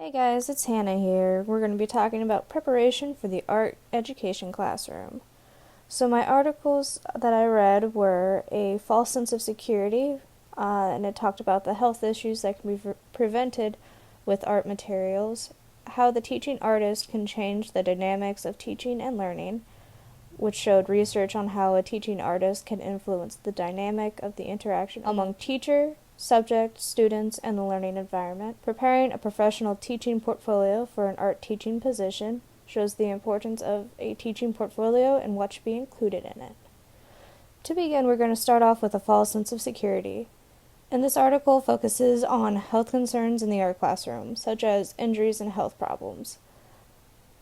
Hey guys, it's Hannah here. We're going to be talking about preparation for the art education classroom. So my articles that I read were A False Sense of Security, and it talked about the health issues that can be prevented with art materials, how the teaching artist can change the dynamics of teaching and learning, which showed research on how a teaching artist can influence the dynamic of the interaction among teacher, subject, students, and the learning environment. Preparing a professional teaching portfolio for an art teaching position shows the importance of a teaching portfolio and what should be included in it. To begin, we're going to start off with a false sense of security. And this article focuses on health concerns in the art classroom, such as injuries and health problems.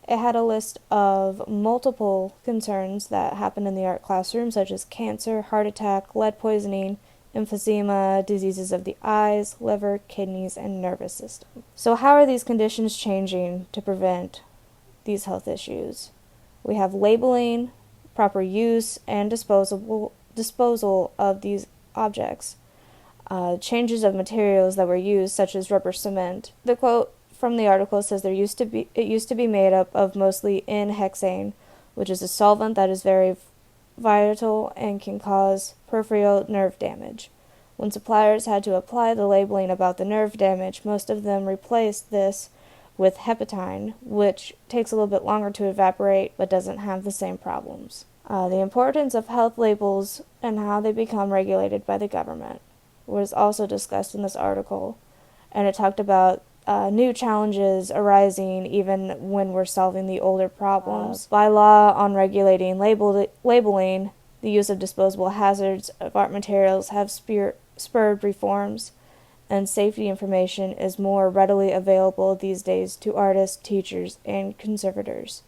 It had a list of multiple concerns that happen in the art classroom, such as cancer, heart attack, lead poisoning, emphysema, diseases of the eyes, liver, kidneys, and nervous system. So how are these conditions changing to prevent these health issues? We have labeling, proper use, and disposal of these objects. Changes of materials that were used, such as rubber cement. The quote from the article says it used to be made up of mostly N-hexane, which is a solvent that is very volatile and can cause peripheral nerve damage. When suppliers had to apply the labeling about the nerve damage, most of them replaced this with hepatine, which takes a little bit longer to evaporate but doesn't have the same problems. The importance of health labels and how they become regulated by the government was also discussed in this article, and it talked about new challenges arising even when we're solving the older problems. By law on regulating labeling, the use of disposable hazards of art materials have spurred reforms, and safety information is more readily available these days to artists, teachers, and conservators.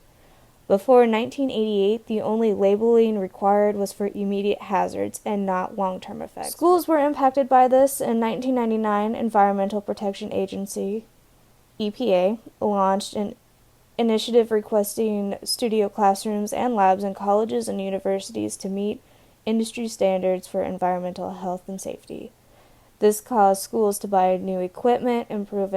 Before 1988, the only labeling required was for immediate hazards and not long-term effects. Schools were impacted by this. In 1999, Environmental Protection Agency, EPA, launched an initiative requesting studio classrooms and labs in colleges and universities to meet industry standards for environmental health and safety. This caused schools to buy new equipment, improve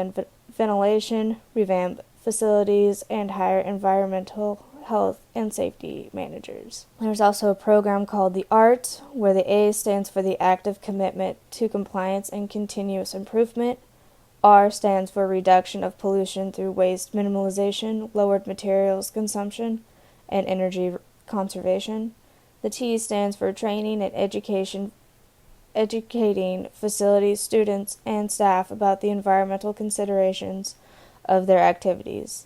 ventilation, revamp facilities, and hire environmental health and safety managers. There's also a program called the ART, where the A stands for the active commitment to compliance and continuous improvement. R stands for reduction of pollution through waste minimalization, lowered materials consumption, and energy conservation. The T stands for training and educating facilities, students, and staff about the environmental considerations of their activities.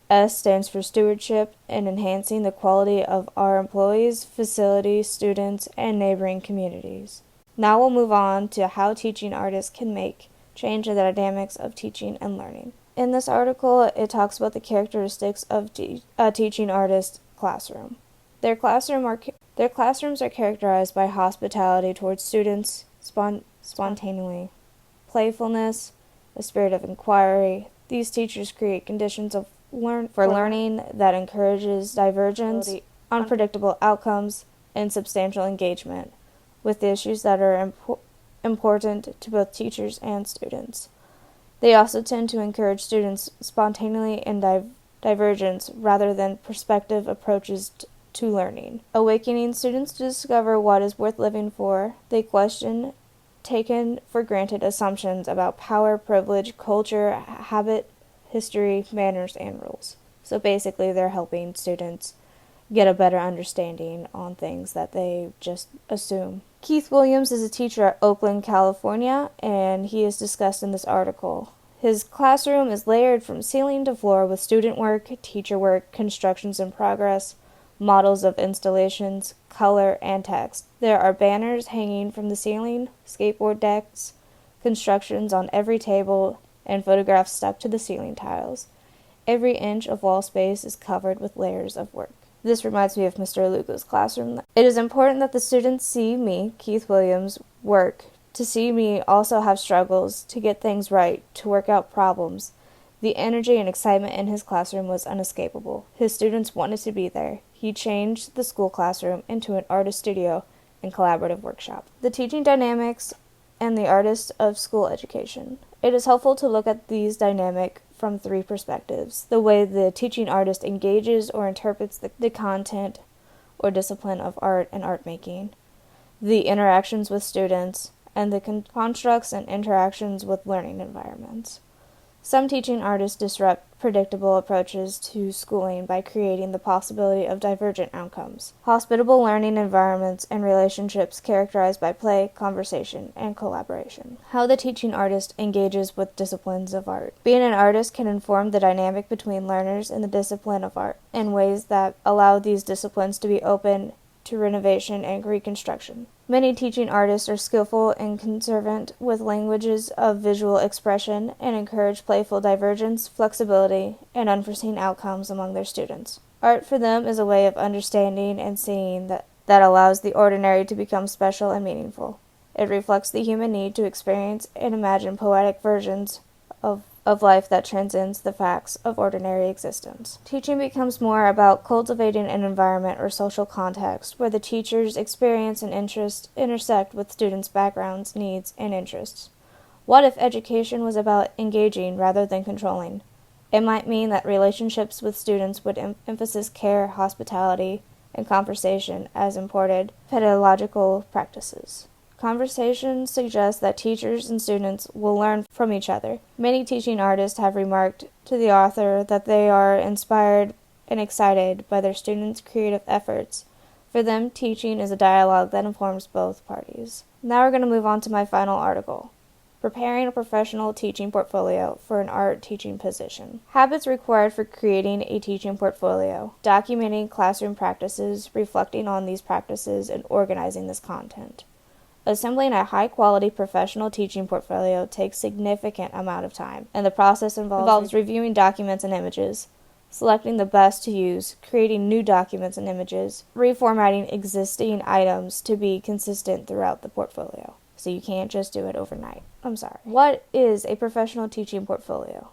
S stands for stewardship and enhancing the quality of our employees, facilities, students, and neighboring communities. Now we'll move on to how teaching artists can make change in the dynamics of teaching and learning. In this article, it talks about the characteristics of a teaching artist classroom. Their classrooms are characterized by hospitality towards students, spontaneity, playfulness, a spirit of inquiry. These teachers create conditions of learning that encourages divergence, unpredictable outcomes, and substantial engagement with issues that are important to both teachers and students. They also tend to encourage students' spontaneity and divergence rather than perspective approaches to learning. Awakening students to discover what is worth living for, they question taken for granted assumptions about power, privilege, culture, habit, history, manners, and rules. So basically, they're helping students get a better understanding on things that they just assume. Keith Williams is a teacher at Oakland, California, and he is discussed in this article. His classroom is layered from ceiling to floor with student work, teacher work, constructions in progress, models of installations, color, and text. There are banners hanging from the ceiling, skateboard decks, constructions on every table, and photographs stuck to the ceiling tiles. Every inch of wall space is covered with layers of work. This reminds me of Mr. Lugo's classroom. It is important that the students see me, Keith Williams, work, to see me also have struggles, to get things right, to work out problems. The energy and excitement in his classroom was unescapable. His students wanted to be there. He changed the school classroom into an artist studio and collaborative workshop. The teaching dynamics and the artist of school education. It is helpful to look at these dynamic from three perspectives: the way the teaching artist engages or interprets the content or discipline of art and art making, the interactions with students, and the constructs and interactions with learning environments. Some teaching artists disrupt predictable approaches to schooling by creating the possibility of divergent outcomes. Hospitable learning environments and relationships characterized by play, conversation, and collaboration. How the teaching artist engages with disciplines of art. Being an artist can inform the dynamic between learners in the discipline of art in ways that allow these disciplines to be open to renovation and reconstruction. Many teaching artists are skillful and conservant with languages of visual expression and encourage playful divergence, flexibility, and unforeseen outcomes among their students. Art for them is a way of understanding and seeing that allows the ordinary to become special and meaningful. It reflects the human need to experience and imagine poetic versions of life that transcends the facts of ordinary existence. Teaching becomes more about cultivating an environment or social context where the teacher's experience and interest intersect with students' backgrounds, needs, and interests. What if education was about engaging rather than controlling? It might mean that relationships with students would emphasize care, hospitality, and conversation as important pedagogical practices. Conversations suggest that teachers and students will learn from each other. Many teaching artists have remarked to the author that they are inspired and excited by their students' creative efforts. For them, teaching is a dialogue that informs both parties. Now we're going to move on to my final article. Preparing a professional teaching portfolio for an art teaching position. Habits required for creating a teaching portfolio. Documenting classroom practices, reflecting on these practices, and organizing this content. Assembling a high-quality professional teaching portfolio takes significant amount of time, and the process involves reviewing documents and images, selecting the best to use, creating new documents and images, reformatting existing items to be consistent throughout the portfolio. So you can't just do it overnight. What is a professional teaching portfolio?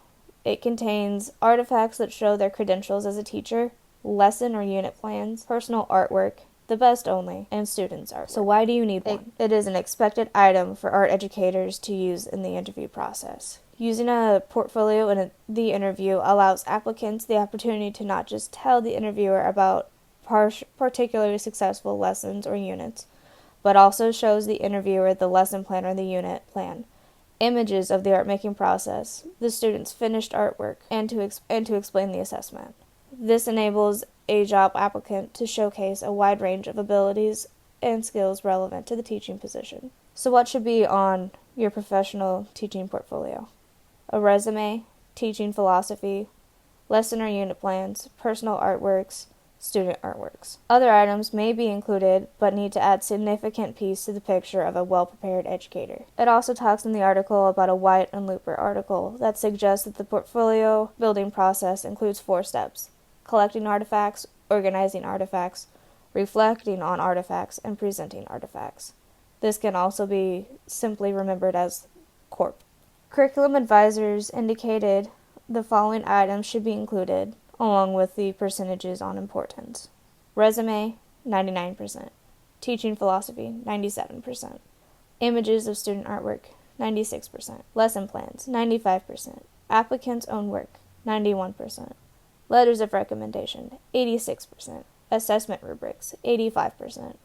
It contains artifacts that show their credentials as a teacher, lesson or unit plans, personal artwork, the best only, and students' art. So why do you need one? It is an expected item for art educators to use in the interview process. Using a portfolio in the interview allows applicants the opportunity to not just tell the interviewer about particularly successful lessons or units, but also shows the interviewer the lesson plan or the unit plan, images of the art-making process, the student's finished artwork, and to explain the assessment. This enables a job applicant to showcase a wide range of abilities and skills relevant to the teaching position. So what should be on your professional teaching portfolio? A resume, teaching philosophy, lesson or unit plans, personal artworks, student artworks. Other items may be included, but need to add significant piece to the picture of a well-prepared educator. It also talks in the article about a White and Looper article that suggests that the portfolio building process includes 4 steps: collecting artifacts, organizing artifacts, reflecting on artifacts, and presenting artifacts. This can also be simply remembered as CORP. Curriculum advisors indicated the following items should be included, along with the percentages on importance. Resume, 99%. Teaching philosophy, 97%. Images of student artwork, 96%. Lesson plans, 95%. Applicant's own work, 91%. Letters of recommendation, 86%. Assessment rubrics, 85%.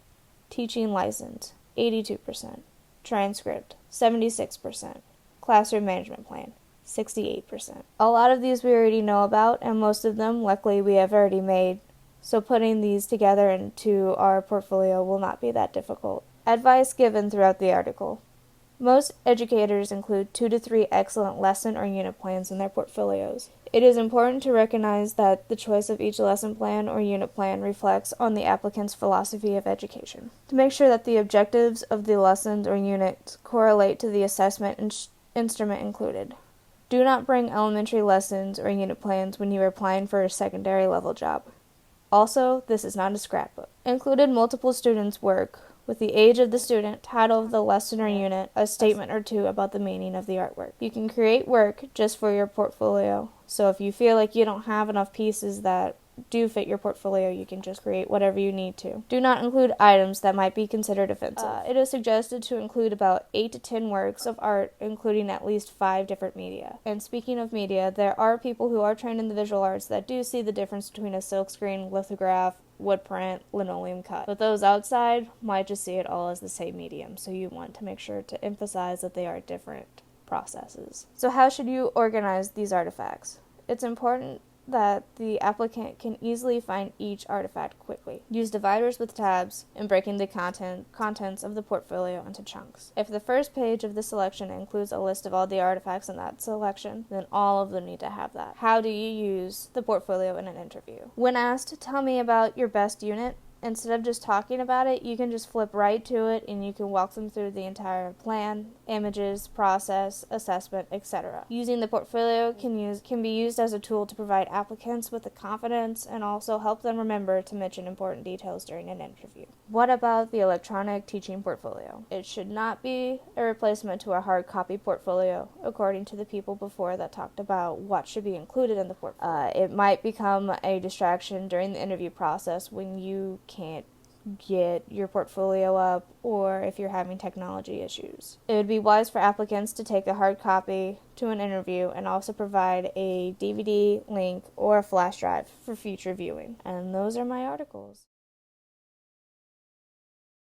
Teaching license, 82%. Transcript, 76%. Classroom management plan, 68%. A lot of these we already know about, and most of them, luckily, we have already made, so putting these together into our portfolio will not be that difficult. Advice given throughout the article. Most educators include 2 to 3 excellent lesson or unit plans in their portfolios. It is important to recognize that the choice of each lesson plan or unit plan reflects on the applicant's philosophy of education. To make sure that the objectives of the lessons or units correlate to the assessment instrument included. Do not bring elementary lessons or unit plans when you are applying for a secondary level job. Also, this is not a scrapbook. Included multiple students' work with the age of the student, title of the lesson or unit, a statement or 2 about the meaning of the artwork. You can create work just for your portfolio, so if you feel like you don't have enough pieces that do fit your portfolio, you can just create whatever you need to. Do not include items that might be considered offensive. It is suggested to include about 8 to 10 works of art, including at least 5 different media. And speaking of media, there are people who are trained in the visual arts that do see the difference between a silkscreen, lithograph, wood print, linoleum cut. But those outside might just see it all as the same medium, so you want to make sure to emphasize that they are different processes. So how should you organize these artifacts? It's important that the applicant can easily find each artifact quickly. Use dividers with tabs and breaking the contents of the portfolio into chunks. If the first page of the selection includes a list of all the artifacts in that selection, then all of them need to have that. How do you use the portfolio in an interview? When asked, tell me about your best unit, instead of just talking about it, you can just flip right to it and you can walk them through the entire plan, images, process, assessment, etc. Using the portfolio can be used as a tool to provide applicants with the confidence and also help them remember to mention important details during an interview. What about the electronic teaching portfolio? It should not be a replacement to a hard copy portfolio, according to the people before that talked about what should be included in the portfolio. It might become a distraction during the interview process when you can't get your portfolio up or if you're having technology issues. It would be wise for applicants to take a hard copy to an interview and also provide a DVD link or a flash drive for future viewing. And those are my articles.